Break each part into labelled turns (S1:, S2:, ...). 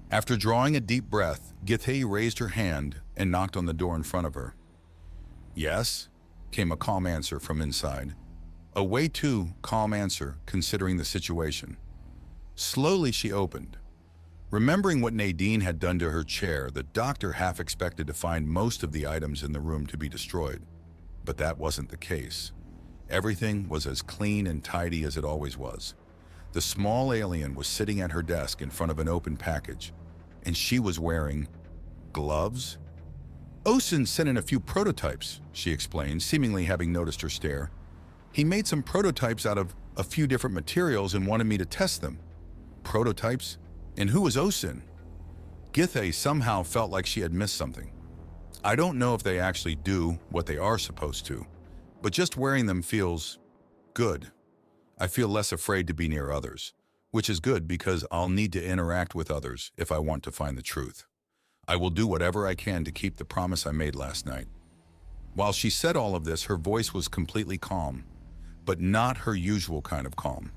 S1: After drawing a deep breath, Githey raised her hand and knocked on the door in front of her. "Yes," came a calm answer from inside. A way too calm answer considering the situation. Slowly she opened. Remembering what Nadine had done to her chair, the doctor half expected to find most of the items in the room to be destroyed. But that wasn't the case. Everything was as clean and tidy as it always was. The small alien was sitting at her desk in front of an open package, and she was wearing gloves? "Osen sent in a few prototypes," she explained, seemingly having noticed her stare. "He made some prototypes out of a few different materials and wanted me to test them." Prototypes? And who was Osen? Githey somehow felt like she had missed something. "I don't know if they actually do what they are supposed to, but just wearing them feels good. I feel less afraid to be near others, which is good because I'll need to interact with others if I want to find the truth. I will do whatever I can to keep the promise I made last night." While she said all of this, her voice was completely calm, but not her usual kind of calm.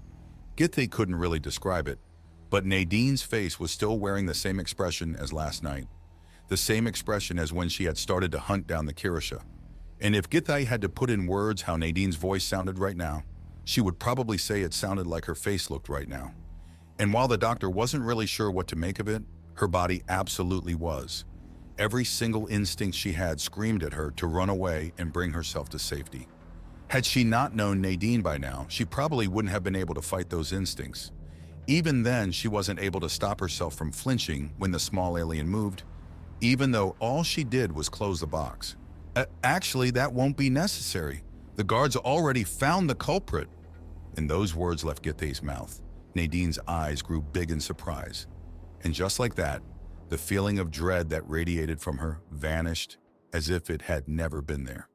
S1: Githey couldn't really describe it, but Nadine's face was still wearing the same expression as last night, the same expression as when she had started to hunt down the Kirisha. And if Githey had to put in words how Nadine's voice sounded right now, she would probably say it sounded like her face looked right now. And while the doctor wasn't really sure what to make of it, her body absolutely was. Every single instinct she had screamed at her to run away and bring herself to safety. Had she not known Nadine by now, she probably wouldn't have been able to fight those instincts. Even then, she wasn't able to stop herself from flinching when the small alien moved, even though all she did was close the box. Actually, that won't be necessary. The guards already found the culprit." And those words left Githey's mouth. Nadine's eyes grew big in surprise. And just like that, the feeling of dread that radiated from her vanished as if it had never been there.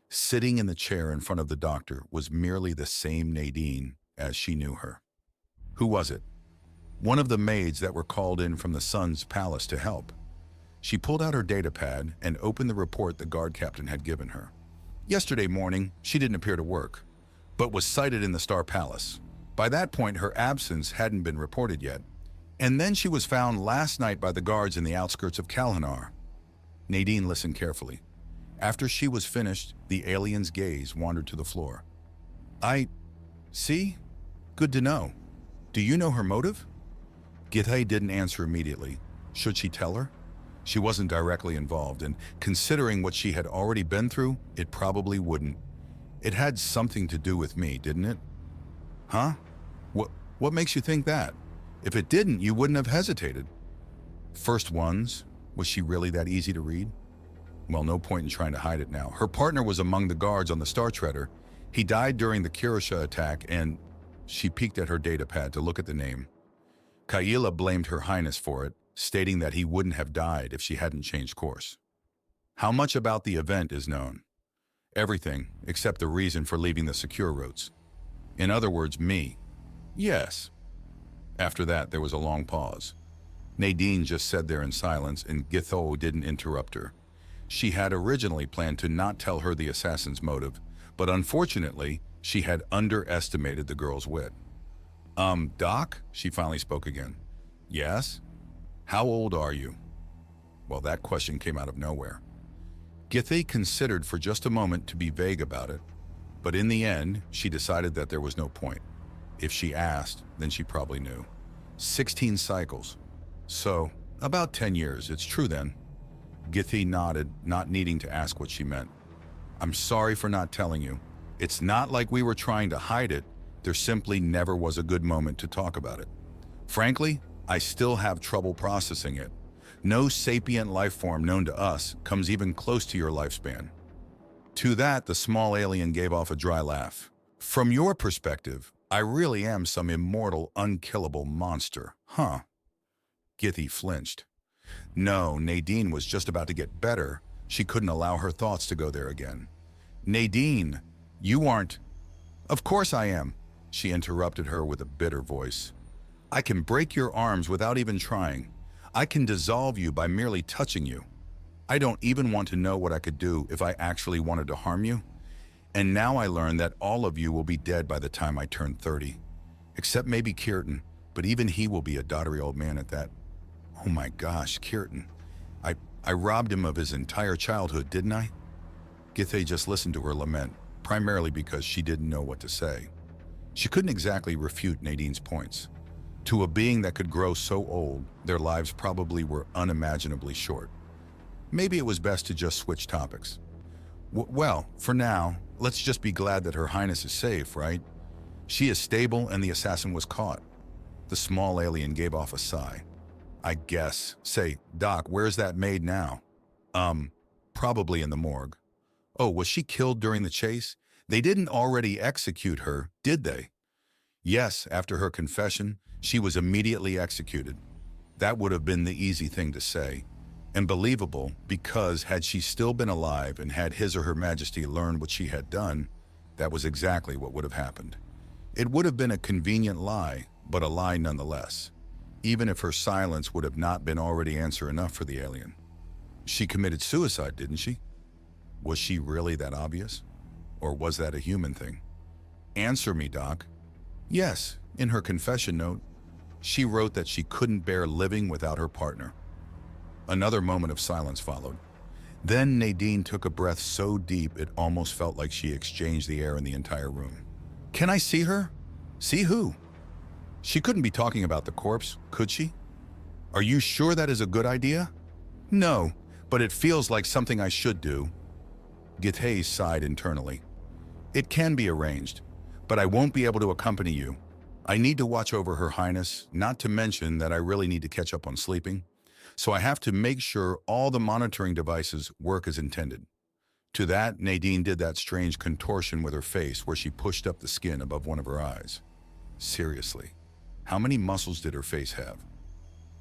S1: Sitting in the chair in front of the doctor was merely the same Nadine as she knew her. Who was it? One of the maids that were called in from the Sun's palace to help. She pulled out her data pad and opened the report the guard captain had given her. Yesterday morning, she didn't appear to work, but was sighted in the Star Palace. By that point, her absence hadn't been reported yet. And then she was found last night by the guards in the outskirts of Kalhanar. Nadine listened carefully. After she was finished, the alien's gaze wandered to the floor. "I see? Good to know. Do you know her motive?" Githey didn't answer immediately. Should she tell her? She wasn't directly involved, and considering what she had already been through, it probably wouldn't. "It had something to do with me, didn't it?" "Huh? What makes you think that? If it didn't, you wouldn't have hesitated." First ones, was she really that easy to read? Well, no point in trying to hide it now. Her partner was among the guards on the Star Treader. He died during the Kirisha attack, and she peeked at her data pad to look at the name. Kayla blamed Her Highness for it, stating that he wouldn't have died if she hadn't changed course. How much about the event is known? Everything, except the reason for leaving the secure routes. In other words, me. Yes. After that, there was a long pause. Nadine just sat there in silence, and Githey didn't interrupt her. She had originally planned to not tell her the assassin's motive, but unfortunately, she had underestimated the girl's wit. Doc?" She finally spoke again. "Yes? How old are you?" Well, that question came out of nowhere. Githey considered for just a moment to be vague about it, but in the end, she decided that there was no point. If she asked, then she probably knew. 16 cycles. So, about 10 years, it's true then. Githey nodded, not needing to ask what she meant. "I'm sorry for not telling you. It's not like we were trying to hide it. There simply never was a good moment to talk about it. Frankly, I still have trouble processing it. No sapient life form known to us comes even close to your lifespan." To that, the small alien gave off a dry laugh. "From your perspective, I really am some immortal, unkillable monster, huh?" Githey flinched. No, Nadine was just about to get better. She couldn't allow her thoughts to go there again. "Nadine, you aren't—" "Of course I am," she interrupted her with a bitter voice. "I can break your arms without even trying. I can dissolve you by merely touching you. I don't even want to know what I could do if I actually wanted to harm you. And now I learn that all of you will be dead by the time I turn 30. Except maybe Kirtan, but even he will be a dottery old man at that. Oh my gosh, Kirtan. I robbed him of his entire childhood, didn't I? Githey just listened to her lament, primarily because she didn't know what to say. She couldn't exactly refute Nadine's points. To a being that could grow so old, their lives probably were unimaginably short. Maybe it was best to just switch topics. Well, for now, let's just be glad that Her Highness is safe, right? She is stable and the assassin was caught. The small alien gave off a sigh. I guess. Say, Doc, where's that maid now? Probably in the morgue. Oh, was she killed during the chase? They didn't already execute her, did they? Yes, after her confession, she was immediately executed. That would have been the easy thing to say. And believable, because had she still been alive and had His or Her Majesty learned what she had done, that was exactly what would have happened. It would have been a convenient lie, but a lie nonetheless, even if her silence would have not been already answer enough for the alien. She committed suicide, didn't she? Was she really that obvious? Or was that a human thing? Answer me, Doc. Yes, in her confession note, she wrote that she couldn't bear living without her partner. Another moment of silence followed. Then Nadine took a breath so deep it almost felt like she exchanged the air in the entire room. Can I see her? See who? She couldn't be talking about the corpse, could she? Are you sure that is a good idea? No, but it feels like something I should do. Githey sighed internally. It can be arranged, but I won't be able to accompany you. I need to watch over Her Highness, not to mention that I really need to catch up on sleeping. So I have to make sure all the monitoring devices work as intended. To that, Nadine did that strange contortion with her face where she pushed up the skin above one of her eyes. Seriously, how many muscles did her face have?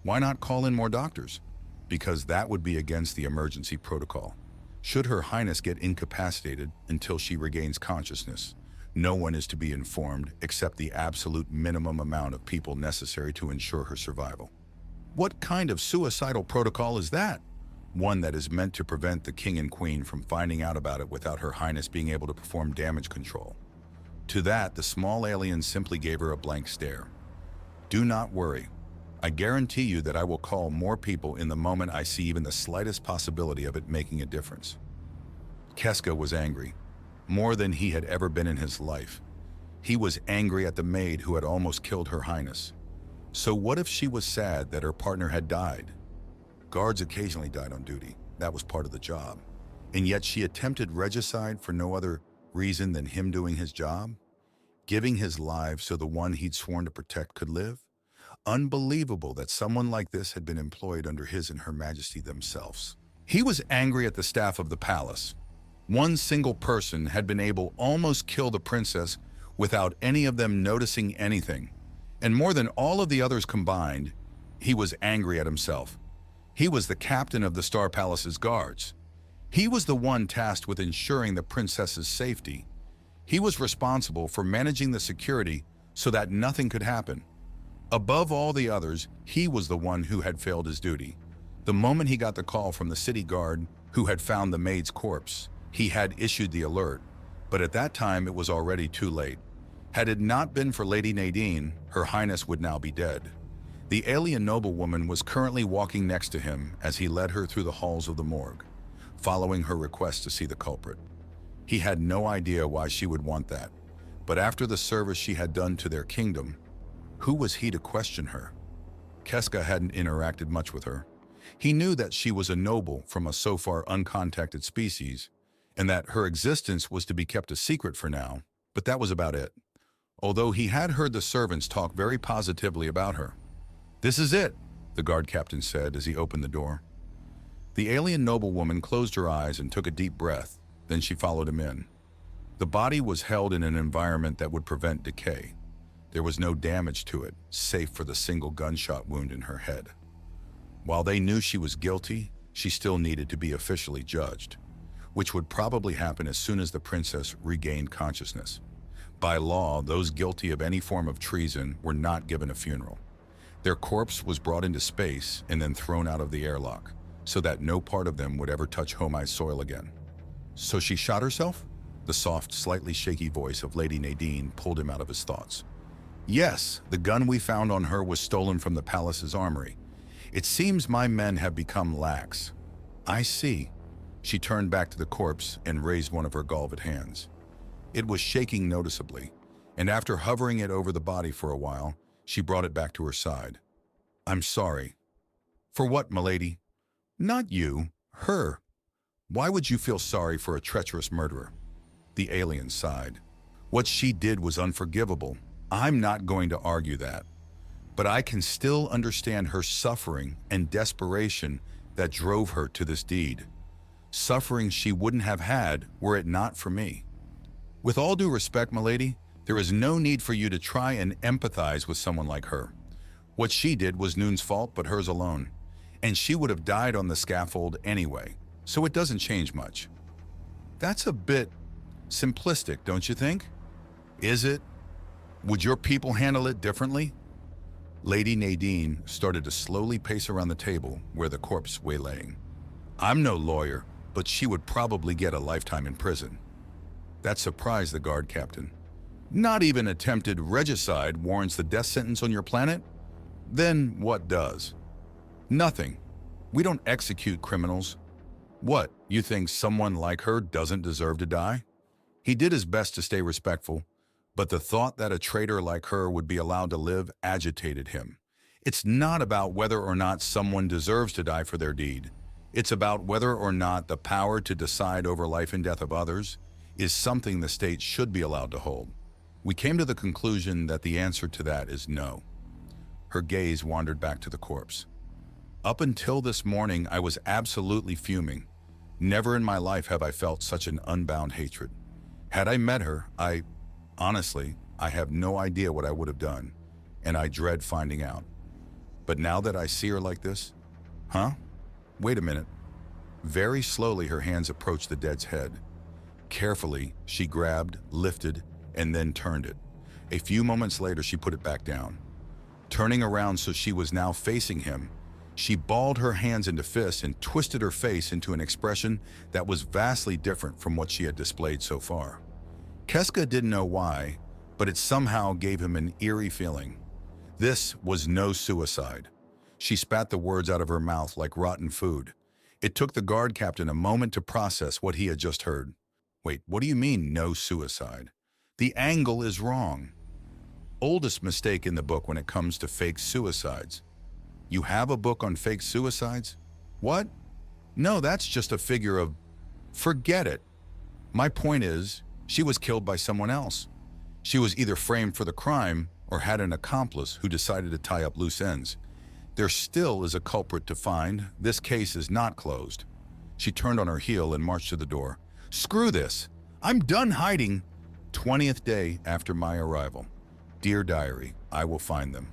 S1: Why not call in more doctors? Because that would be against the emergency protocol. Should Her Highness get incapacitated until she regains consciousness, no one is to be informed except the absolute minimum amount of people necessary to ensure her survival. What kind of suicidal protocol is that? One that is meant to prevent the king and queen from finding out about it without Her Highness being able to perform damage control. To that, the small alien simply gave her a blank stare. Do not worry. I guarantee you that I will call more people in the moment I see even the slightest possibility of it making a difference. Keska was angry, more than he had ever been in his life. He was angry at the maid who had almost killed Her Highness. So what if she was sad that her partner had died? Guards occasionally died on duty. That was part of the job. And yet she attempted regicide for no other reason than him doing his job? Giving his life so the one he'd sworn to protect could live? Unbelievable that someone like this had been employed under His and Her Majesty themselves. He was angry at the staff of the palace. One single person had been able almost kill the princess without any of them noticing anything. And more than all of the others combined, he was angry at himself. He was the captain of the Star Palace's guards. He was the one tasked with ensuring the princess's safety. He was responsible for managing the security so that nothing could happen. Above all the others, he was the one who had failed his duty. The moment he got the call from the city guard who had found the maid's corpse, he had issued the alert, but at that time it was already too late. Had it not been for Lady Nadine, Her Highness would now be dead. The alien noblewoman was currently walking next to him as he led her through the halls of the morgue, following her request to see the culprit. He had no idea why she would want that, but after the service she had done to their kingdom, who was he to question her? Keska hadn't interacted much with her. He knew that she was a noble from a so far uncontacted species, and that her existence was to be kept a secret for now, but that was about it. Although he had heard the servants talk very positively about her. This is it, the guard captain said as he opened the door. The alien noblewoman closed her eyes and took a deep breath, then she followed him in. The body was held in an environment that would prevent decay. There was no damage to it, save for the single gunshot wound in her head. While they knew she was guilty, she still needed to be officially judged, which would probably happen as soon as the princess regained consciousness. By law, those guilty of any form of treason were not given a funeral. Their corpse was brought into space and then thrown out of the airlock, so that no part of them would ever touch Homai's soil again. So she shot herself? The soft, slightly shaky voice of Lady Nadine pulled him out of his thoughts. Yes, the gun we found on her was stolen from the palace's armory. It seems my men have become lax. I see. She turned back to the corpse and raised one of her gauntlet hands. It was shaking noticeably, and after hovering it over the body for a while, she brought it back to her side. I'm sorry. For what, milady? Not you, her. Why would you feel sorry for a treacherous murderer? The alien sighed. What she did was unforgivable. I'm not going to argue that. But I can still understand her suffering and desperation that drove her to this deed. Suffering she wouldn't have had were it not for me. With all due respect, milady, there is no need for you to try and empathize with someone like her. What she did was Noon's fault, but hers alone. And she would have died on the scaffold anyway, so it doesn't change much. That's a bit simplistic, don't you think? Is it? Would your people handle it differently? Lady Nadine started to slowly pace around the table where the corpse lay laying. I'm no lawyer, but she would probably get a lifetime in prison. That surprised the guard captain. Not even attempted regicide warrants the death sentence on your planet? Then what does? Nothing. We don't execute criminals. What, you think someone like her doesn't deserve to die? He did his best to stay respectful, but the thought that a traitor like her would be allowed to live agitated him. It's not about whether or not someone deserves to die for their deed. It's about whether or not the power to decide over life and death of others is something the state should be allowed to hold. We came to the conclusion that the answer to that is no. Her gaze wandered back to the corpse. Up until this morning, I was absolutely fuming. Never in my life have I felt such an unbound hatred. Had I met her, honestly, I have no idea what I would have done, and I dread finding out. But now that I see her like this, Wait a minute. Very slowly, her hands approached the dead's head. Carefully, she grabbed, lifted, and then turned it. A few moments later, she put it back down. Turning around so she was now facing him, she balled her hands into fists and twisted her face into an expression that was vastly different from what she had displayed so far. Keska didn't know why, but it somehow gave him an eerie feeling. This was no suicide. She spat the words out of her mouth like rotten food. It took the guard captain a moment to process what he had just heard. Wait, what do you mean, no suicide? The angle is wrong. Oldest mistake in the book when it comes to fake suicides. You have a book on fake suicides? What? No, that's just a figure of... Forget it. My point is, she was killed by someone else. She was either framed for the crime or had an accomplice who decided to tie up loose ends. There still is a culprit to find. This case is not closed. She turned on her heel and marched to the door. Screw this. I'm done hiding. 20th day after my arrival. Dear diary, I will find them.